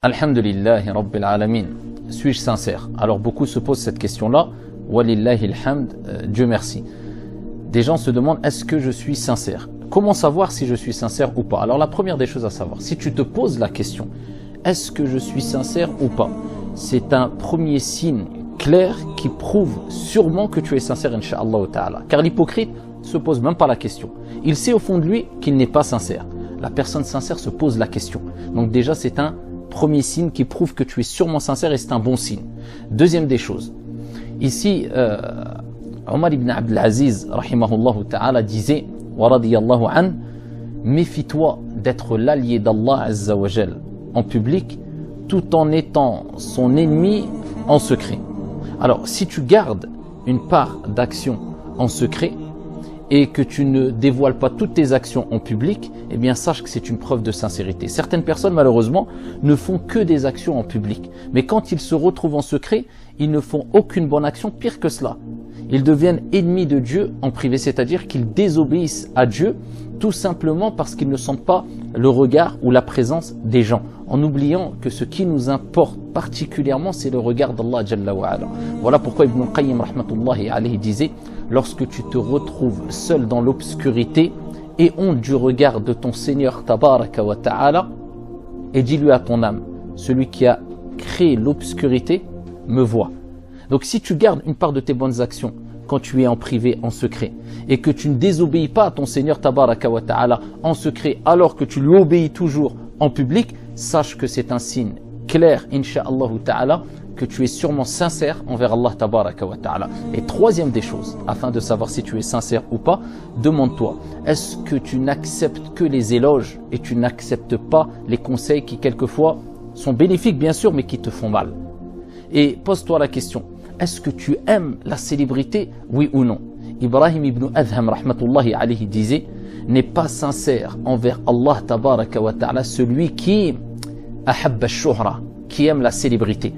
Alhamdulillahi Rabbil Alamin. Suis-je sincère? Alors beaucoup se posent cette question-là. Walillahi alhamd, Dieu merci. Des gens se demandent, est-ce que je suis sincère? Comment savoir si je suis sincère ou pas? Alors la première des choses à savoir, si tu te poses la question, est-ce que je suis sincère ou pas? C'est un premier signe clair qui prouve sûrement que tu es sincère, incha'Allah ta'ala. Car l'hypocrite ne se pose même pas la question. Il sait au fond de lui qu'il n'est pas sincère. La personne sincère se pose la question. Donc déjà c'est un premier signe qui prouve que tu es sûrement sincère et c'est un bon signe. Deuxième des choses, ici Omar ibn Abdelaziz rahimahullah ta'ala disait wa radiyallahu an, méfie-toi d'être l'allié d'Allah azza wa jal en public tout en étant son ennemi en secret. Alors si tu gardes une part d'action en secret et que tu ne dévoiles pas toutes tes actions en public, eh bien sache que c'est une preuve de sincérité. Certaines personnes malheureusement ne font que des actions en public, mais quand ils se retrouvent en secret, ils ne font aucune bonne action, pire que cela. Ils deviennent ennemis de Dieu en privé, c'est-à-dire qu'ils désobéissent à Dieu tout simplement parce qu'ils ne sentent pas le regard ou la présence des gens, en oubliant que ce qui nous importe particulièrement, c'est le regard d'Allah Jalla wa Ala. Voilà pourquoi Ibn Qayyim rahmatullahi alayhi disait, lorsque tu te retrouves seul dans l'obscurité et honte du regard de ton Seigneur Tabaraka wa Ta'ala, et dis-lui à ton âme, celui qui a créé l'obscurité me voit. Donc si tu gardes une part de tes bonnes actions quand tu es en privé, en secret, et que tu ne désobéis pas à ton Seigneur Tabaraka wa Ta'ala en secret, alors que tu lui obéis toujours en public, sache que c'est un signe clair, incha'Allah Ta'ala, que tu es sûrement sincère envers Allah Tabaraka wa Ta'ala. Et troisième des choses, afin de savoir si tu es sincère ou pas, demande-toi, est-ce que tu n'acceptes que les éloges et tu n'acceptes pas les conseils qui quelquefois sont bénéfiques bien sûr, mais qui te font mal? Et pose-toi la question, est-ce que tu aimes la célébrité, oui ou non? Ibrahim ibn Adham rahmatullahi alayhi disait, n'est pas sincère envers Allah Tabaraka wa Ta'ala celui qui ahabba ash-shuhra, qui aime la célébrité.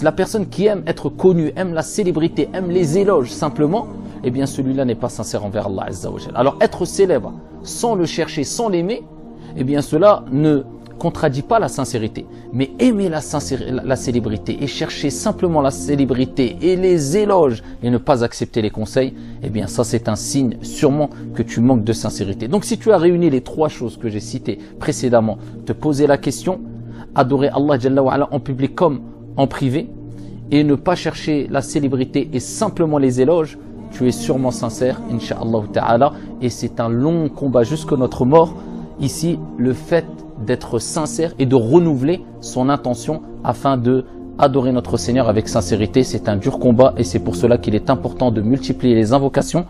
La personne qui aime être connue, aime la célébrité, aime les éloges simplement, eh bien celui-là n'est pas sincère envers Allah Azza wa Jalla. Alors être célèbre sans le chercher, sans l'aimer, eh bien cela ne contredit pas la sincérité. Mais aimer la célébrité et chercher simplement la célébrité et les éloges et ne pas accepter les conseils, eh bien ça c'est un signe sûrement que tu manques de sincérité. Donc si tu as réuni les trois choses que j'ai citées précédemment, te poser la question, adorer Allah Jalla wa Ala en public comme en privé et ne pas chercher la célébrité et simplement les éloges, tu es sûrement sincère, incha'Allah ta'ala, et c'est un long combat jusqu'à notre mort. Ici, le fait d'être sincère et de renouveler son intention afin de adorer notre Seigneur avec sincérité, c'est un dur combat et c'est pour cela qu'il est important de multiplier les invocations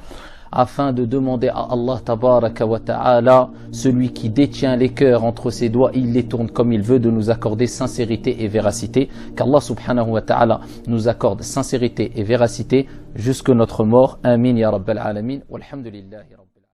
afin de demander à Allah Tabaraka wa Ta'ala, celui qui détient les cœurs entre ses doigts, il les tourne comme il veut, de nous accorder sincérité et véracité, qu'Allah Subhanahu wa Ta'ala nous accorde sincérité et véracité jusqu'à notre mort. Amin ya Rabbal Alamin, walhamdulillahi Rabbil.